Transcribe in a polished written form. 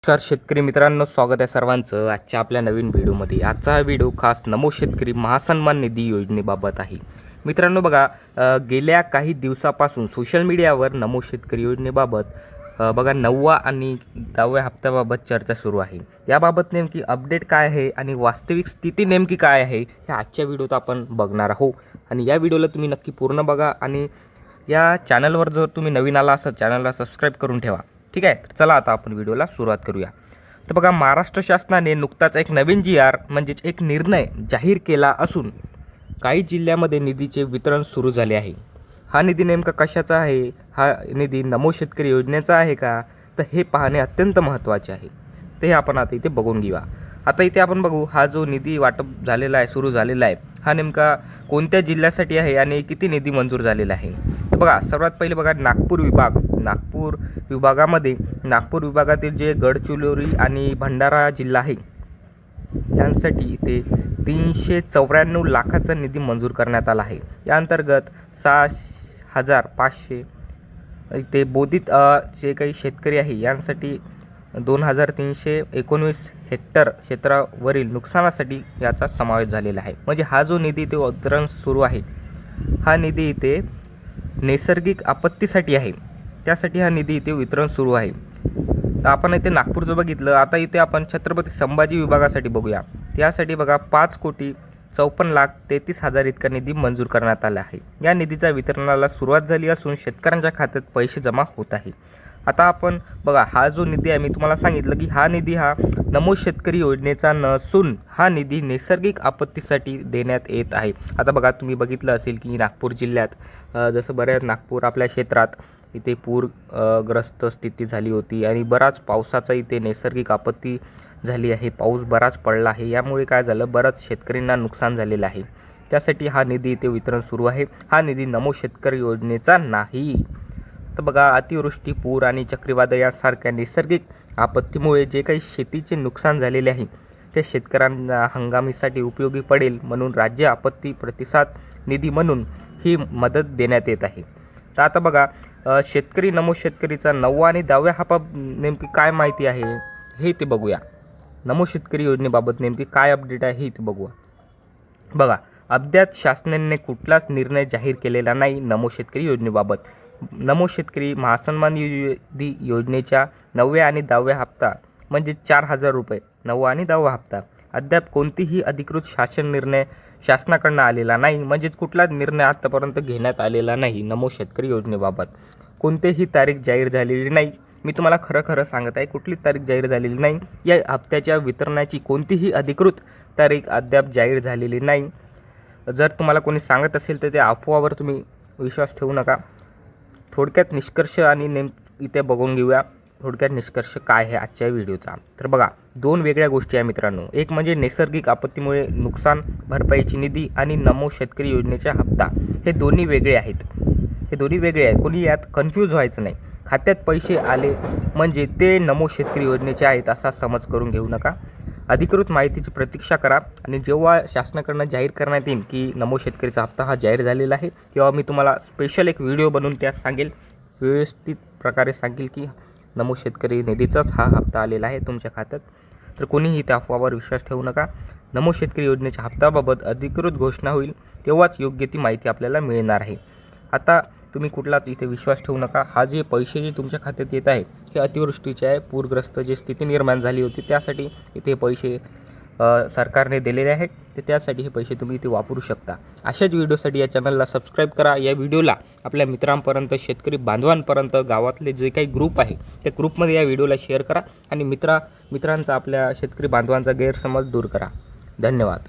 नमस्कार शेतकरी मित्रांनो, स्वागत आहे सर्वांचं आजच्या आपल्या नवीन व्हिडिओमध्ये। आजचा हा व्हिडिओ खास नमो शेतकरी महासन्मान निधी योजनेबाबत आहे। मित्रांनो बघा, गेल्या काही दिवसापासून सोशल मीडियावर नमो शेतकरी योजनेबाबत बघा 9वा आणि 10व्या हप्त्याबाबत चर्चा सुरू आहे। याबाबत नेमकी अपडेट काय आहे आणि वास्तविक स्थिती नेमकी काय आहे हे आजच्या व्हिडिओत आपण बघणार आहोत। आणि या व्हिडिओला तुम्ही नक्की पूर्ण बघा आणि या चॅनलवर जर तुम्ही नवीन आला असाल चॅनलला सबस्क्राईब करून ठेवा, ठीक आहे। तर चला आता आपण व्हिडिओला सुरुवात करूया। तर बघा, महाराष्ट्र शासनाने नुकताच एक नवीन GR म्हणजेच एक निर्णय जाहीर केला असून काही जिल्ह्यामध्ये निधीचे वितरण सुरू झाले आहे। हा निधी नेमका कशाचा आहे? हा निधी नमो शेतकरी योजनेचा आहे का? तर हे पाहणे अत्यंत महत्त्वाचे आहे। ते आपण आता इथे बघून घेऊया। आता इथे आपण बघू, हा जो निधी वाटप झालेला आहे, सुरू झालेला आहे, हा नेमका कोणत्या जिल्ह्यासाठी आहे आणि किती निधी मंजूर झालेला आहे? तर बघा, सर्वात पहिले बघा नागपूर विभागामध्ये नागपूर विभागातील जे गडचिरोली आणि भंडारा जिल्हा आहे यांसाठी इथे 394 लाखाचा निधी मंजूर करण्यात आला आहे। या अंतर्गत 6,500 इथे बोधित जे काही शेतकरी आहे यांसाठी 2,319 हेक्टर क्षेत्रावरील नुकसानासाठी याचा समावेश झालेला आहे। म्हणजे हा जो निधी ते वितरण सुरू आहे, हा निधी इथे नैसर्गिक आपत्तीसाठी आहे, त्यासाठी हा निधी इथे वितरण सुरू आहे। तर आपण इथे नागपूरचं बघितलं, आता इथे आपण छत्रपती संभाजी विभागासाठी बघूया। त्यासाठी बघा 5,54,33,000 इतका निधी मंजूर करण्यात आला आहे। या निधीच्या वितरणाला सुरुवात झाली असून शेतकऱ्यांच्या खात्यात पैसे जमा होत आहे। आता आपण बघा, हा जो निधी आहे मी तुम्हाला सांगितलं की हा निधी हा नमो शेतकरी योजनेचा नसून हा निधी नैसर्गिक आपत्तीसाठी देण्यात येत आहे। आता बघा, तुम्ही बघितलं असेल की नागपूर जिल्ह्यात जसं बऱ्याच नागपूर आपल्या क्षेत्रात इथे पूरग्रस्त स्थिती झाली होती आणि बराच पावसाचा इथे नैसर्गिक आपत्ती झाली आहे, पाऊस बराच पडला आहे, यामुळे काय झालं, बराच शेतकऱ्यांना नुकसान झालेलं आहे। त्यासाठी हा निधी इथे वितरण सुरू आहे। हा निधी नमो शेतकरी योजनेचा नाही। तर बघा, अतिवृष्टी, पूर आणि चक्रीवादळ यासारख्या नैसर्गिक आपत्तीमुळे जे काही शेतीचे नुकसान झालेले आहे ते शेतकऱ्यांना हंगामीसाठी उपयोगी पडेल म्हणून राज्य आपत्ती प्रतिसाद निधी म्हणून ही मदत देण्यात येत आहे। तर आता बघा, शेतकरी नमो शेतकरीचा 9वा आणि 10व्या हप्ता नेमकी काय माहिती आहे हे ते बघूया। नमो शेतकरी योजनेबाबत नेमकी काय अपडेट आहे हे ते बघूया। बघा, अद्याप शासनाने कुठलाच निर्णय जाहीर केलेला नाही नमो शेतकरी योजनेबाबत। नमो शेतकरी महासन्मान निधी योजनेच्या 9व्या आणि 10व्या हप्ता म्हणजे 4,000 रुपये 9वा आणि 10वा हप्ता अद्याप कोणतीही अधिकृत शासन निर्णय शासनाकडून आलेला नाही। म्हणजेच कुठलाच निर्णय आतापर्यंत घेण्यात आलेला नाही। नमो शेतकरी योजनेबाबत कोणतीही तारीख जाहीर झालेली नाही। मी तुम्हाला खरं सांगत आहे, कुठली तारीख जाहीर झालेली नाही। या हप्त्याच्या वितरणाची कोणतीही अधिकृत तारीख अद्याप जाहीर झालेली नाही। जर तुम्हाला कोणी सांगत असेल तर त्या अफवावर तुम्ही विश्वास ठेवू नका। थोडक्यात निष्कर्ष आणि इथे बघून घेऊया थोडक्यात निष्कर्ष काय आहे आजच्या व्हिडिओचा। तर बघा, दोन वेगळ्या गोष्टी आहे मित्रांनो, एक म्हणजे नैसर्गिक आपत्तीमुळे नुकसान भरपाईची निधी आणि नमो शेतकरी योजनेचा हप्ता, हे दोन्ही वेगळे आहेत। हे दोन्ही वेगळे आहेत, कोणी यात कन्फ्यूज व्हायचं नाही। खात्यात पैसे आले म्हणजे ते नमो शेतकरी योजनेचे आहेत असा समज करून घेऊ नका। अधिकृत माहितीची प्रतीक्षा करा आणि जेव्हा शासनाकडून जाहीर करण्यात येईल की नमो शेतकरीचा हप्ता हा जाहीर झालेला आहे, तेव्हा मी तुम्हाला स्पेशल एक व्हिडिओ बनवून त्यात सांगेल, व्यवस्थित प्रकारे सांगेल की नमो शेतकरी निधीचाच हा हप्ता आलेला आहे तुमच्या खात्यात। तर कोणीही त्या अफवावर विश्वास ठेवू नका। नमो शेतकरी योजनेच्या हप्त्याबाबत अधिकृत घोषणा होईल तेव्हाच योग्य ती माहिती आपल्याला मिळणार आहे। आता तुम्ही कुठलाच इथे विश्वास ठेवू नका। हा जे पैसे जे तुमच्या खात्यात येत आहे हे अतिवृष्टीचे आहे, पूरग्रस्त जे स्थिती निर्माण झाली होती त्यासाठी इथे पैसे सरकारने दिलेले आहेत, तर त्यासाठी हे पैसे तुम्ही इथे वापरू शकता। अशाच व्हिडिओसाठी या चॅनलला सबस्क्राईब करा। या व्हिडिओला आपल्या मित्रांपर्यंत, शेतकरी बांधवांपर्यंत, गावातले जे काही ग्रुप आहे त्या ग्रुपमध्ये या व्हिडिओला शेअर करा आणि मित्रांचा, आपल्या शेतकरी बांधवांचा गैरसमज दूर करा। धन्यवाद।